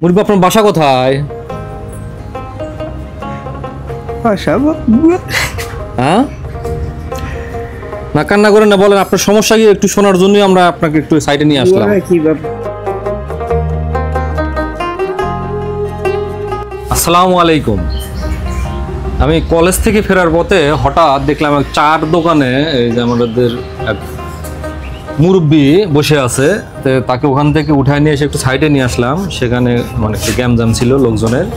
মুরব্বি, আপনার বাসা কোথায়? হ্যাঁ, না কান্না করেন না, বলেন আপনার সমস্যা কি একটু শোনার জন্যই আমরা আপনাকে একটু সাইডে নিয়ে আসলাম। আসসালামু আলাইকুম। আমি কলেজ থেকে ফেরার পথে হঠাৎ দেখলাম এক চার দোকানে এই যে আমাদের এক মুরব্বি বসে আছে। তো তাকে ওখান থেকে উঠায় নিয়ে এসে একটু সাইডে নিয়ে আসলাম। সেখানে মানে একটু গ্যামজাম ছিল লোকজনের।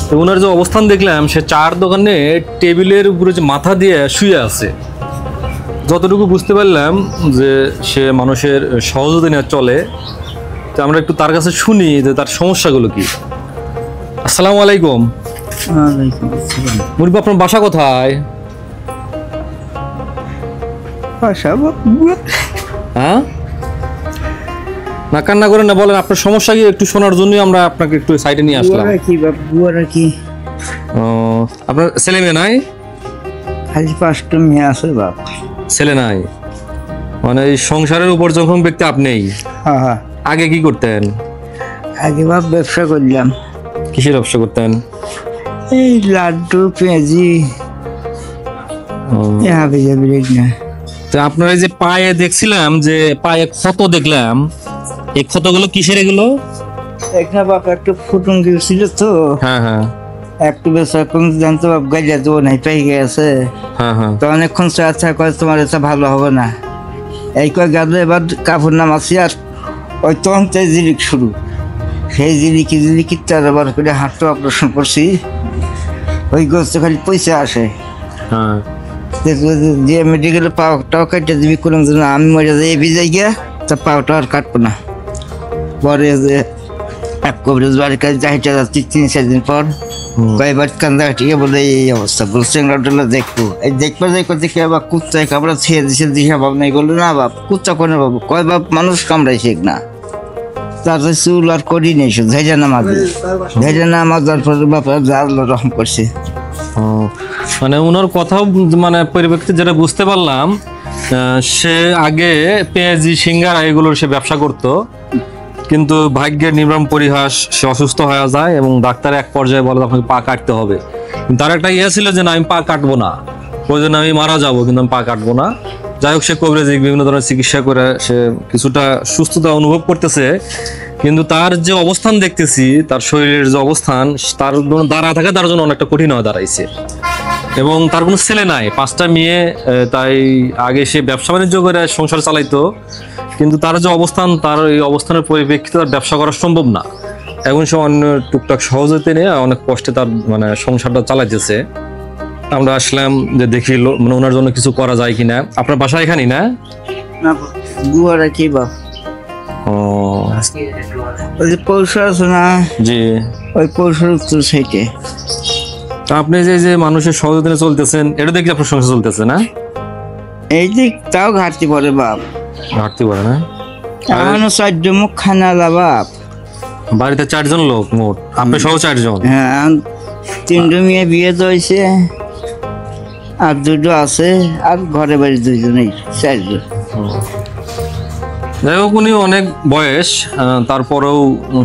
তো ওনার যে অবস্থান দেখলাম, সে চার দোকানে টেবিলের উপরে যে মাথা দিয়ে শুয়ে আছে। যতটুকু বুঝতে পারলাম যে সে মানুষের সহযোগিতা নিয়ে চলে। তো আমরা একটু তার কাছে শুনি যে তার সমস্যাগুলো কি। আসসালামু আলাইকুম। মুরব্বি, আপনার বাসা কোথায়? হ্যাঁ, না কান্না করেন না, বলেন আপনার সমস্যা কি একটু শোনার জন্যই আমরা আপনাকে একটু সাইডে নিয়ে আসলাম। আপনার ছেলে মেয়ে নাই? ছেলে নাই মানে এই সংসারের উপর যখন ব্যক্তি আপনিই। আগে কি করতেন? আগে বাপ ব্যবসা করলাম। কিসের ব্যবসা করতেন? এই লাড্ডু পেঁয়াজি তো আপনার এই যে পায়ে দেখছিলাম যে পায়ে ক্ষত দেখলাম, এই ক্ষতগুলো কিসের এগুলো? এখানে বাপ একটু ফুটুন গিয়েছিল তো। হ্যাঁ হ্যাঁ একটু বেশি জানতো বাপ গাইলে দেবো নাই পাই গেছে। হ্যাঁ হ্যাঁ তো অনেকক্ষণ আচ্ছা করে তোমার এটা ভালো হবে না, এই কয় গেল। এবার কাপড় নামাছি আর ওই তখন জিলিক শুরু, সেই জিলিকি চারবার করে হাতটা অপারেশন করছি। ওই গোস্ত খালি পয়সা আসে। হ্যাঁ, যে মেডিকেলে পাওয়াটাও কাটতে দিবি কোনো জন্য আমি মরে যাই ভিজাই গিয়া, তা পাওয়াটা আর কাটবো না। পরে যে এক কবরেজ বাড়ির কাছে যাইতে যাচ্ছি 3-4 দিন পর, কয়েকবার কান্দা কাটিয়ে বলে এই অবস্থা, বলছেন দেখবো। এই দেখবো দেখে আবার কুচ্চায় কামড়া ছেড়ে দিছে, দিশা ভাব নাই। বললো না বাপ কুচ্চা করে বাবু, কয় বাপ মানুষ কামড়াইছে না। তার চুল আর করি নেই, শুধু ধৈর্য নামাজ পরে বাপ আল্লাহ রহম করছে। মানে ওনার কথাও মানে পরিপ্রেক্ষিতে যেটা বুঝতে পারলাম, সে আগে পেঁয়াজি সিঙ্গারা এগুলোর সে ব্যবসা করত, কিন্তু ভাগ্যের নির্মম পরিহাস সে অসুস্থ হয়ে যায় এবং ডাক্তার এক পর্যায়ে বলে আপনাকে পা কাটতে হবে। তার একটা ইয়ে ছিল যে না, আমি পা কাটবো না, ওই জন্য আমি মারা যাবো, কিন্তু আমি পা কাটবো না। যাই হোক, সে কবিরাজি বিভিন্ন ধরনের চিকিৎসা করে সে কিছুটা সুস্থতা অনুভব করতেছে। কিন্তু তার যে অবস্থান দেখতেছি, তার শরীরের যে অবস্থান, তার দাঁড়া থাকা তার জন্য অনেকটা কঠিন হয়ে দাঁড়াইছে। এবং তার কোনো ছেলে নাই, 5টা মেয়ে। তাই আগে সে ব্যবসা বাণিজ্য করে সংসার চালাইতো, কিন্তু তার যে অবস্থান, তার এই অবস্থানের পরিপ্রেক্ষিতে তার ব্যবসা করা সম্ভব না। এখন সে অন্য টুকটাক সহজতে নিয়ে অনেক কষ্টে তার মানে সংসারটা চালাইতেছে। আমরা আসলাম যে দেখি মানে ওনার জন্য কিছু করা যায় কিনা। আপনার বাসা এখানেই না? কি বাপ ওই যে পৌষা আছে না, জি, ওই পৌষার উত্তর সাইডে। আপনি যে মানুষের সহযোগিতা চলতেছেন, এটা দেখি আপনার সংসার চলতেছে না? এই দিক তাও ঘাটতি পড়ে বাপ, ঘাটতি পড়ে না? এখনো 4 মুখ খানা বাপ। বাড়িতে 4 জন লোক মোট, আপনি সহ 4 জন? হ্যাঁ, 3 মেয়ে বিয়ে তো হয়েছে, আর 2 আছে, আর ঘরে বাড়ি 2জনেই 4 জন। যাই হোক, উনি অনেক বয়স, তারপরেও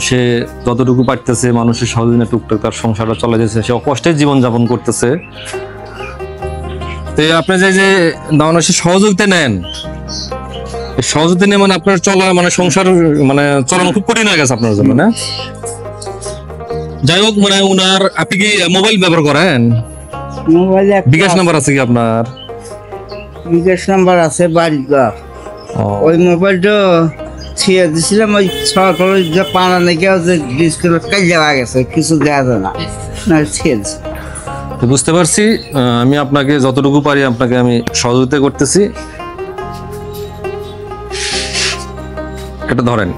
সে যতটুকু পারতেছে মানুষের সহযোগিতা টুকটাক তার সংসারটা চলে যাচ্ছে, সে কষ্টে জীবনযাপন করতেছে। তো আপনি যে মানুষের সহযোগিতা নেন, সহযোগিতা নিয়ে মানে আপনার চলা মানে সংসার মানে চলানো খুব কঠিন হয়ে গেছে আপনার জন্য, না? যাই হোক, মানে উনার, আপনি কি মোবাইল ব্যবহার করেন? মোবাইলে বিকাশ নাম্বার আছে কি আপনার? বিকাশ নাম্বার আছে বাড়ির বাপ। ওই মোবাইলটা ছিঁড়ে দিছিলাম, ওই সরকার যে পানা নাকি ডিসপ্লে কাজ যাওয়া গেছে, কিছু দেওয়া যায় না, ছিঁড়ে দিছে। বুঝতে পারছি। আমি আপনাকে যতটুকু পারি আপনাকে আমি সহযোগিতা করতেছি। এটা ধরেন,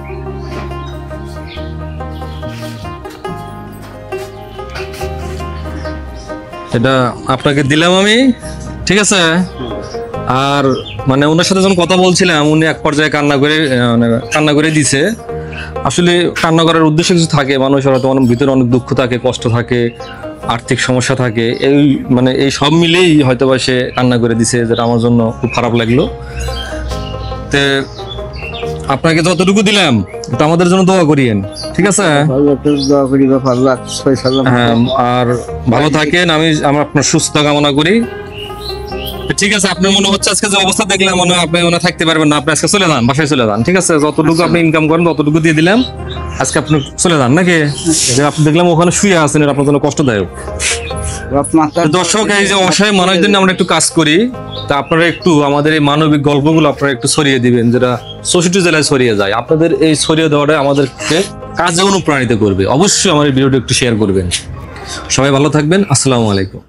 এটা আপনাকে দিলাম আমি, ঠিক আছে? আর মানে ওনার সাথে যখন কথা বলছিলাম, উনি এক পর্যায়ে কান্না করে দিছে। আসলে কান্না করার উদ্দেশ্য কিছু থাকে, মানুষের হয়তো ভিতরে অনেক দুঃখ থাকে, কষ্ট থাকে, আর্থিক সমস্যা থাকে, এই মানে এই সব মিলেই হয়তো বা সে কান্না করে দিছে, যেটা আমার জন্য খুব খারাপ লাগলো। তে আপনাকে যতটুকু দিলাম তো আমাদের জন্য দোয়া করিয়েন, ঠিক আছে? ভালো একটু দোয়া করি বা ভালো ফয়সালা হ্যাঁ, আর ভালো থাকেন, আমি আপনার সুস্থ কামনা করি। ঠিক আছে, আপনার মনে হচ্ছে আজকে যে অবস্থা দেখলাম মনে হয় আপনি মনে হয় থাকতে পারবেন না, আপনি আজকে চলে যান, বাসায় চলে যান, ঠিক আছে? যতটুকু আপনি ইনকাম করেন ততটুকু দিয়ে দিলাম, আজকে আপনি চলে যান নাকি? যে আপনি দেখলাম ওখানে শুয়ে আছেন, এটা আপনার জন্য কষ্টদায়ক। তো দর্শক, এই যে অসহায় মানুষদের জন্য আমরা একটু কাজ করি, তা আপনারা একটু আমাদের এই মানবিক গল্পগুলো আপনারা একটু ছড়িয়ে দিবেন, যেটা 64 জেলায় ছড়িয়ে যায়। আপনাদের এই ছড়িয়ে দেওয়াটা আমাদেরকে কাজে অনুপ্রাণিত করবে। অবশ্যই আমার এই ভিডিওটা একটু শেয়ার করবেন। সবাই ভালো থাকবেন, আসসালামু আলাইকুম।